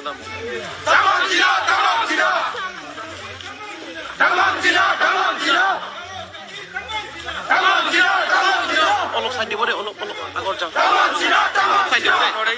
নাম অলপ চাই দিব দেই অলপ আগত যাওঁ চাই দিব দেই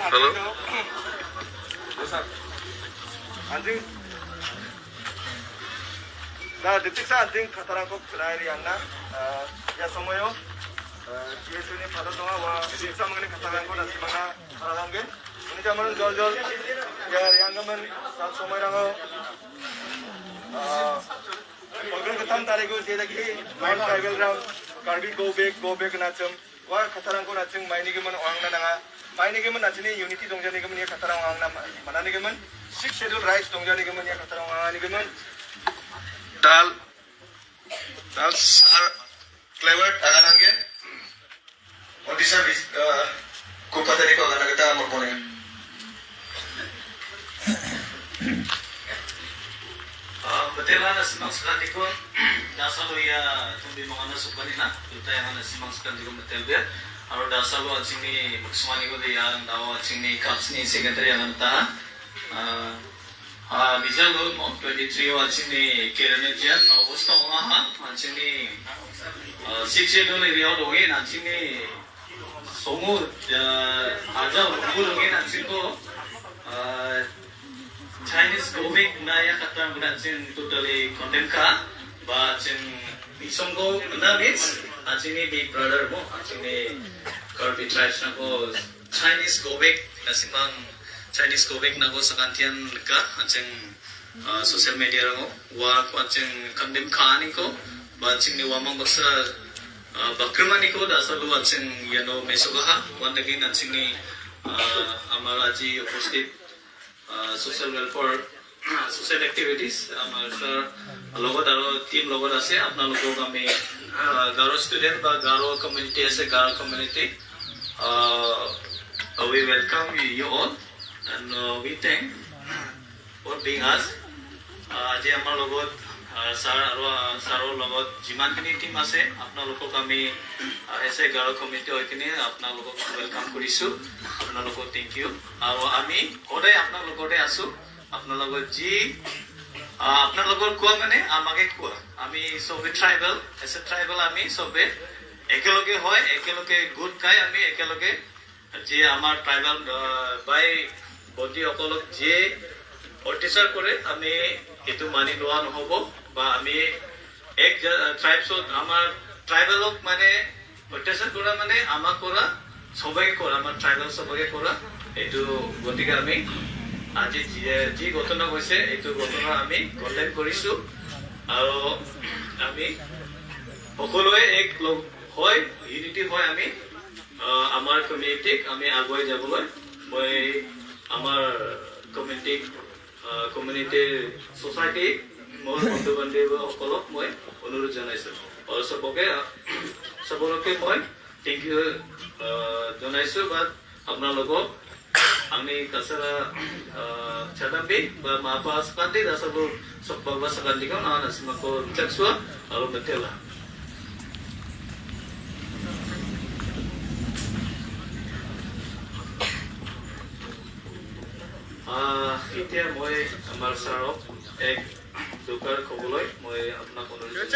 Halo. Anjing. Nah, detik sa anjing katarang ko kenari anna. Ya semuanya. Yesu ini pada doa wa bisa mengenai katarang ko dan semana harangge. Ini zaman jol-jol. Ya yang gaman saat semua rango. Oke ketam tariku dia lagi main tribal ground. Karbi go back nacem. Wa katarang ko nacem main ini gaman orang nanga. Maini gemen nachini unity dongjani gemen ya katarang ang nama manani gemen six schedule rights dongjani gemen ya katarang ang gemen dal flavor aganangen odisha kupatari ko aganagata morpone betul lah simang sekali ko nasa lo ya tumbi mga nasukani na kita yang simang sekali ko betul dia Aro dasalo achini muksmani ko de yan daw achini kapsni secretary ang ta bizalo mo 23 achini kerane jan obosta ha achini 6 do le riao doge achini somu aja buruge achini ko Chinese comic na ya kata achini totally content ka ba achini isonggo na means achini big brother mo achini Karbi tribes na ko Chinese gobek na simang Chinese gobek na ko sa kantian ka aching social media rango wa ko aching kandim khani ko ba aching ni wamang baksa bakrmani ko dasalu aching yano mesogaha one again aching ni amara ji upasthit social welfare social activities amar sir logot aro team logot ase apnalok ami Garo student বা Garo community as a Garo community we welcome you all and we thank for being us আজি আমাৰ লগত ছাৰৰ লগত যিমানখিনি team আছে আপোনালোকক আমি এছে Garo community হৈ কিনে আপোনালোকক ওয়েলকাম কৰিছো আপোনালোকক থ্যাংক ইউ আৰু আমি সদায় আপোনালোকতে আছো আপোনালোকৰ যি আপোনালোকৰ কোৱা মানে আমাকে কোৱা আমি সবে ট্ৰাইবেল এজ এ ট্ৰাইবেল আমি সবে একেলগে হয় একেলগে গুড গাই আমি একেলগে যে আমাৰ ট্ৰাইবেল বাই বডি অকলক যে অত্যাচাৰ কৰে আমি এটো মানি লোৱা নহব বা আমি এক ট্ৰাইবছত আমাৰ ট্ৰাইবেলক মানে অত্যাচাৰ কৰা মানে আমাক কৰা সবাই কৰা আমাৰ ট্ৰাইবেল সবাই কৰা এটো গতিকে আমি আজি যি ঘটনা হৈছে এইটো ঘটনা আমি কন্ডেম কৰিছো আৰু আমি সকলোৱে এক লগ হয় ইউনিটি হয় আমি আমাৰ কমিউনিটিক আমি আগুৱাই যাবলৈ মই আমাৰ কমিউনিটিৰ সোসাইটি মোৰ বন্ধু বান্ধৱীসকলক মই অনুৰোধ জনাইছো আৰু সবকে মই থ্যাংক ইউ জনাইছো বা আপোনালোকক Angni kasara chadambi ba mapa sekandi dasabu sokba sekandi ko na nasimako tlaksua alo betela. এতিয়া মই আমাৰ ছাৰক এক দুকাৰ ক'বলৈ মই আপোনাক অনুৰোধ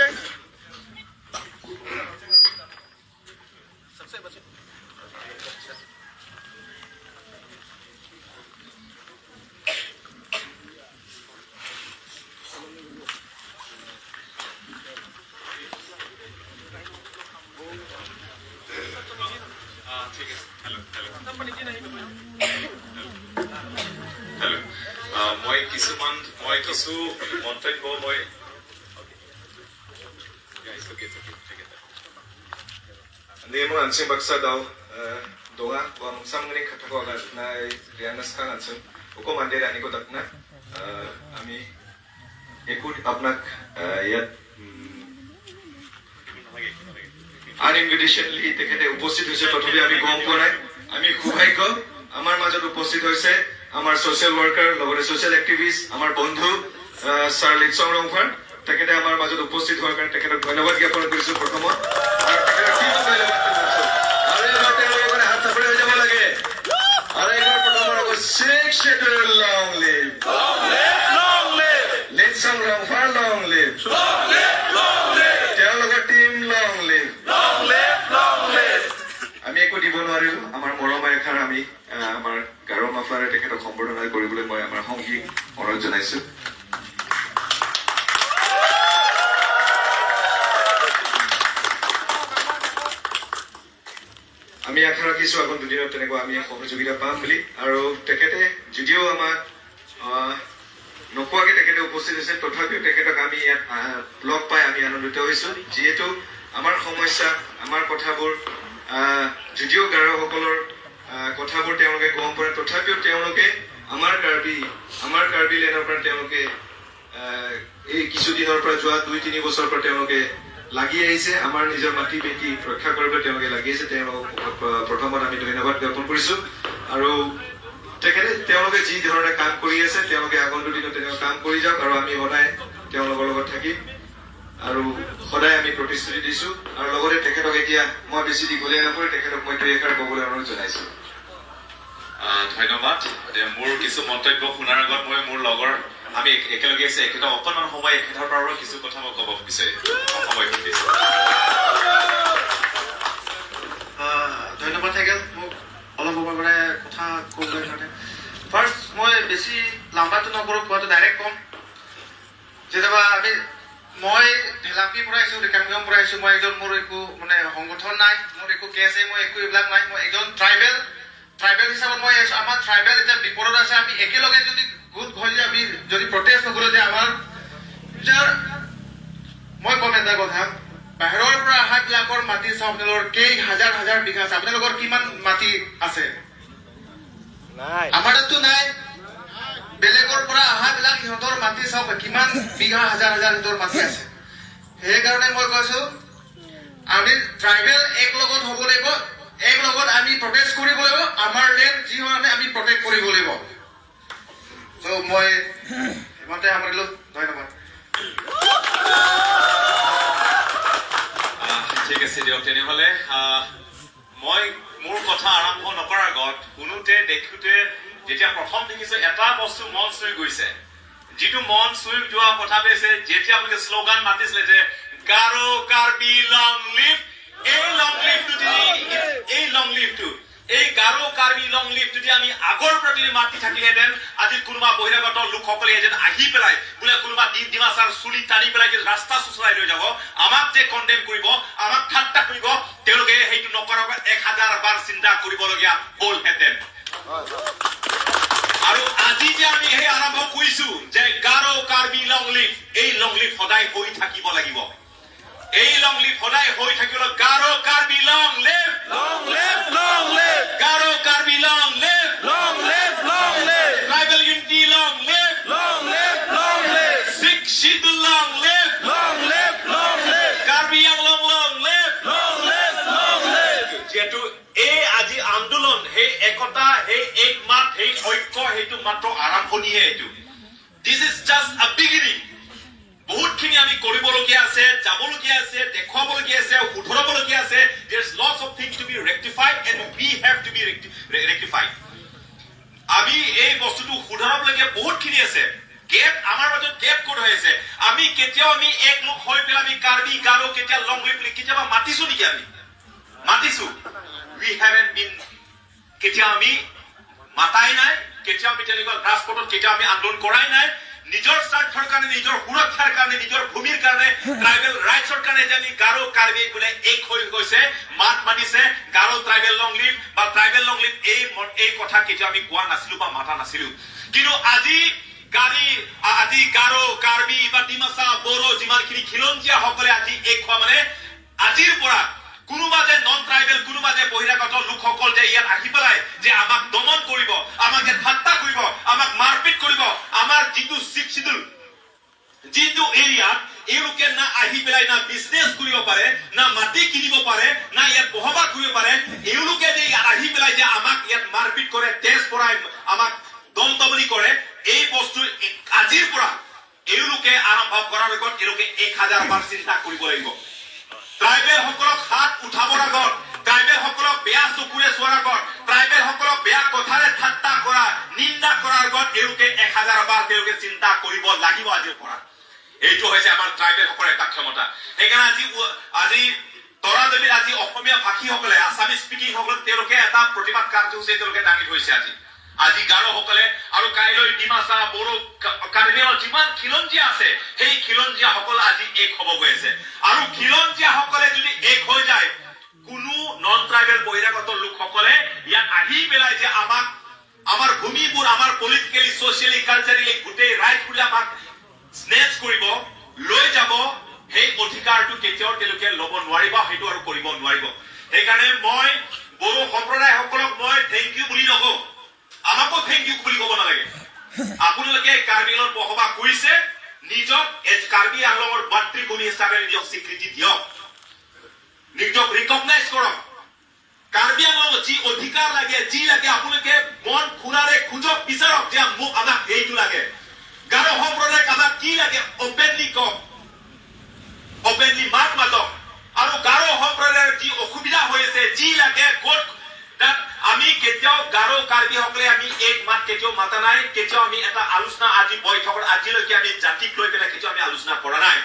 মই কিছু মন্তব্য মই Hindi mo ansing baksa daw doa wa samngani khatako aga na rianas kang ansing uko mandera ani ko dakna ami ekut apnak yat uninvitationally তেখেতে উপস্থিত হৈছে তথাপি আমি গম পোৱা নাই আমি খুভাগ্য আমাৰ মাজত উপস্থিত হৈছে আমাৰ সোশ্যাল ওয়াৰ্কাৰ লগতে সোশ্যাল এক্টিভিষ্ট আমাৰ বন্ধু স্যাৰ লিটসং ৰংফাৰ তেখেতে আমাৰ মাজত উপস্থিত হোৱাৰ কাৰণে তেখেতক ধন্যবাদ জ্ঞাপন কৰিছো প্ৰথমত আৰু তেখেতক কি ধন্যবাদ কৰিছো আৰু এবাৰ তেওঁলোকে হাত চাপৰি হৈ যাব লাগে আৰু এবাৰ প্ৰথমৰ আকৌ শেখ শেখৰ long live Litsong Rongphar long live তেওঁলোকৰ টিম লং লিভ আমি একো দিব নোৱাৰিলো আমাৰ মৰম এখাৰ আমি আমাৰ গাৰো মাফলাৰে তেখেতক সম্বৰ্ধনা কৰিবলৈ মই আমাৰ সংগীক অনুৰোধ জনাইছো আমি আশা ৰাখিছো আগন্তুক দুদিনত তেনেকুৱা আমি সহযোগিতা পাম বুলি আৰু তেখেতে যদিও আমাক নোকোৱাকে তেখেতে উপস্থিত হৈছে তথাপিও তেখেতক আমি ইয়াত লগ পাই আমি আনন্দিত হৈছো যিহেতু আমাৰ সমস্যা আমাৰ কথাবোৰ যদিও গাৰোসকলৰ কথাবোৰ তেওঁলোকে গম পায় তথাপিও তেওঁলোকে আমাৰ কাৰ্বি লেণ্ডৰ পৰা তেওঁলোকে এই কিছুদিনৰ পৰা যোৱা 2-3 বছৰৰ পৰা তেওঁলোকে লাগি আহিছে আমাৰ নিজৰ মাটি বেটি ৰক্ষা কৰিবলৈ তেওঁলোকে লাগি আছে তেওঁলোকক প্ৰথমত আমি ধন্যবাদ জ্ঞাপন কৰিছো আৰু তেওঁলোকে যি ধৰণে কাম কৰি আছে তেওঁলোকে আগন্তুক দিনত তেনেকুৱা কাম কৰি যাওক আৰু আমি সদায় তেওঁলোকৰ লগত থাকিম আৰু সদায় আমি প্ৰতিশ্ৰুতি দিছো আৰু লগতে তেখেতক এতিয়া মই বেছি দীঘলীয়া নকৰি তেখেতক মই দুই এষাৰ ক'বলৈ অনুৰোধ জনাইছো ধন্যবাদ মোৰ কিছু মন্তব্য শুনাৰ আগত মই মোৰ লগৰ আমি একেলগে আছে একেটা অকণমান সময় একেটাৰ পৰা কিছু কথা মই ক'ব বিচাৰিম সময় দিছো ধন্যবাদ থাকিল মোক অলপ সময় মানে কথা ক'বলৈ কাৰণে ফাৰ্ষ্ট মই বেছি লাম্বাটো নকৰোঁ কোৱাটো ডাইৰেক্ট ক'ম যেতিয়াবা মই ঢেলাপীৰ পৰা আহিছোঁ ৰিকাংগম পৰা আহিছোঁ মই একজন মোৰ একো মানে সংগঠন নাই মোৰ একো কেছ মই একো এইবিলাক নাই মই একজন ট্ৰাইবেল হিচাপত মই আমাৰ ট্ৰাইবেল এতিয়া বিপদত আছে আমি একেলগে যদি গোট হৈ আমি যদি প্ৰটেষ্ট নকৰোঁ যে আমাৰ মই ক'ম এটা কথা বাহিৰৰ পৰা অহাবিলাকৰ মাটি চাওক আপোনালোকৰ কেই হাজাৰ বিঘা আছে আপোনালোকৰ কিমান মাটি আছে আমাৰ তাততো নাই বেলেগৰ পৰা অহাবিলাক সিহঁতৰ মাটি চাওক কিমান বিঘা হাজাৰ সিহঁতৰ মাটি আছে সেইকাৰণে মই কৈছো আমি ট্ৰাইবেল এক লগত হ'ব লাগিব এক লগত আমি প্ৰটেষ্ট কৰিব লাগিব আমাৰ লেণ্ড যি হয় আমি প্ৰটেক্ট কৰিব লাগিব চ' মই ইমানতে সামৰিলো ধন্যবাদ ঠিক আছে দিয়ক তেনেহ'লে মই মোৰ কথা আৰম্ভ নকৰাৰ আগত শুনোতে দেখোঁতে যেতিয়া প্ৰথম দেখিছো এটা বস্তু মন চুই গৈছে যিটো মন চুই যোৱা কথা কৈছে যেতিয়া আপোনালোকে শ্লোগান মাতিছিলে যে গাৰো কাৰ্বি লং লিভ এই গাৰো কাৰ্বি লং লিভ যদি আমি আগৰ প্ৰতি মাতি থাকিলেহেঁতেন আজি কোনোবা বহিৰাগত লোকসকলে যেন আহি পেলাই বোলে কোনোবা ডিমাচাৰ চুলি টানি পেলাই ৰাস্তা চুচৰাই লৈ যাব আমাক যে কণ্ডেম কৰিব আমাক ঠাট্টা কৰিব তেওঁলোকে সেইটো নকৰাৰ 1000 বাৰ চিন্তা কৰিবলগীয়া হ'লহেঁতেন আৰু আজি যে আমি সেই আৰম্ভ কৰিছো যে গাৰো কাৰ্বি লং লিভ এই লং লিভ সদায় হৈ থাকিব লাগিব এই লং লিভ সদায় হৈ থাকিব Garo Karbi long live Garo Karbi long live tribal unity long live শিক্ষিত long live Karbi Anglong long live যিহেতু এই আজি আন্দোলন সেই একতা সেই এক মাত সেই সেইটো মাত্ৰ আৰম্ভণিহে এইটো দিছ ইজ জাষ্ট আ বিগিনিং বহুতখিনি আমি কৰিবলগীয়া আছে যাবলগীয়া আছে দেখুৱাবলগীয়া আছে শুধৰাবলগীয়া আছে there is lots of things to be rectified and we have to be rectified আমি এই বস্তুটো শুধৰাবলগীয়া বহুতখিনি আছে গেপ আমাৰ মাজত গেপ ক'ত হৈ আছে আমি কেতিয়াও আমি এক লোক হৈ পেলাই আমি কাৰ্বি গাৰো কেতিয়া লং লিভ কেতিয়াবা মাতিছো নেকি আমি মাতিছো উই হেভেন্ট বিন কেতিয়া আমি মাতাই নাই কেতিয়া আমি তেনেকুৱা ৰাজপথত কেতিয়া আমি আন্দোলন কৰাই নাই নিজৰ স্বাৰ্থৰ কাৰণে নিজৰ সুৰক্ষাৰ কাৰণে নিজৰ ভূমিৰ কাৰণে ট্ৰাইবেল ৰাইটছৰ কাৰণে যে আমি গাৰো কাৰ্বি বোলে এক হৈ গৈছে মাত মাতিছে গাৰো ট্ৰাইবেল লং লিভ বা ট্ৰাইবেল লং লিভ এই কথা কেতিয়া আমি কোৱা নাছিলো বা মাতা নাছিলো কিন্তু আজি গাৰো কাৰ্বি বা ডিমাচা বড়ো যিমানখিনি খিলঞ্জীয়া সকলে আজি এক হোৱা মানে আজিৰ পৰা কোনোবা যে নন ট্ৰাইবেল কোনোবা যে বহিৰাগত লোকসকল যে ইয়াত আহি পেলাই যে আমাক দমন কৰিব আমাক যে ঠাট্টা কৰিব আমাক মাৰপিট কৰিব আমাৰ যিটো শিডিউল যিটো এৰিয়াত এওঁলোকে না আহি পেলাই না বিজনেছ কৰিব পাৰে না মাটি কিনিব পাৰে না ইয়াত বসবাস কৰিব পাৰে এওঁলোকে যে ইয়াত আহি পেলাই যে আমাক ইয়াত মাৰপিট কৰে তেজ পৰাই আমাক দমদমনি কৰে এই বস্তু আজিৰ পৰা এওঁলোকে আৰম্ভ কৰাৰ আগত এওঁলোকে 1000 বাৰ চিন্তা কৰিব লাগিব ট্ৰাইবেল সকলক হাত উঠাবৰ আগত ট্ৰাইবেল সকলক বেয়া চকুৰে চোৱাৰ আগত ট্ৰাইবেল সকলক বেয়া কথাৰে ঠাট্টা কৰা নিন্দা কৰাৰ আগত এওঁলোকে 1000 বাৰ তেওঁলোকে চিন্তা কৰিব লাগিব আজিৰ পৰা এইটো হৈছে আমাৰ ট্ৰাইবেল সকলৰ এটা ক্ষমতা সেইকাৰণে আজি তৰাদেৱীৰ আজি অসমীয়া ভাষীসকলে আছামিজ স্পিকিং সকলে তেওঁলোকে এটা প্ৰতিবাদ কাৰ্যসূচী তেওঁলোকে দাঙি ধৰিছে আজি গাৰো সকলে আৰু কাইলৈ ডিমাচা বড়ো কাৰ্বিলৰ যিমান খিলঞ্জীয়া আছে সেই খিলঞ্জীয়া সকল আজি এক হ'ব গৈ আছে আৰু খিলঞ্জীয়া সকলে যদি এক হৈ যায় কোনো নন ট্ৰাইবেল বহিৰাগত লোকসকলে ইয়াত আহি পেলাই যে আমাক আমাৰ ভূমিবোৰ আমাৰ পলিটিকেলি ছ'চিয়েলি কালচাৰেলি গোটেই ৰাইটছবোৰ আমাক স্নেচ কৰিব লৈ যাব সেই অধিকাৰটো কেতিয়াও তেওঁলোকে ল'ব নোৱাৰিব সেইটো আৰু কৰিব নোৱাৰিব সেইকাৰণে মই বড়ো সম্প্ৰদায় সকলক মই থেংক ইউ বুলি নকওঁ আমাকো থেংক ইউ বুলি ক'ব নালাগে আপোনালোকে কাৰ্বিলত বসবাস কৰিছে নিজক কাৰ্বি আংলঙৰ মাতৃভূমি হিচাপে নিজক স্বীকৃতি দিয়ক নিজক ৰিকগনাইজ কৰক কাৰ্বি আংলঙত যি অধিকাৰ লাগে যি লাগে আপোনালোকে মন খুলাৰে খোজক বিচাৰক যে মোক আমাক এইটো লাগে গাৰো সম্প্ৰদায়ক আমাক কি লাগে অপেনলি কওক অপেনলি মাত মাতক আৰু গাৰো সম্প্ৰদায়ৰ যি অসুবিধা হৈ আছে যি লাগে ক'ত আমি কেতিয়াও গাৰো কাৰ্বি সকলে আমি এক মাত কেতিয়াও মাতা নাই কেতিয়াও আমি এটা আলোচনা আজি বৈঠকত আজিলৈকে আমি জাতিক লৈ পেলাই কেতিয়াও আমি আলোচনা কৰা নাই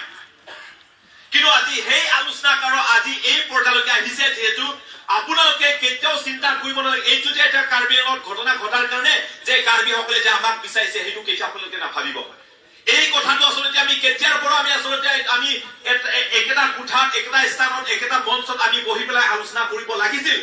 কিন্তু আজি সেই আলোচনা কাৰণ আজি এই পৰ্যায়লৈকে আহিছে যিহেতু আপোনালোকে কেতিয়াও চিন্তা কৰিব নালাগে এইটো যে এটা কাৰ্বি আংলঙত ঘটনা ঘটাৰ কাৰণে যে কাৰ্বি সকলে যে আমাক বিচাৰিছে সেইটো কেতিয়াও আপোনালোকে নাভাবিব এই কথাটো আচলতে আমি কেতিয়াৰ পৰা আমি আচলতে আমি একেটা কোঠাত একেটা স্থানত একেটা মঞ্চত আমি বহি পেলাই আলোচনা কৰিব লাগিছিল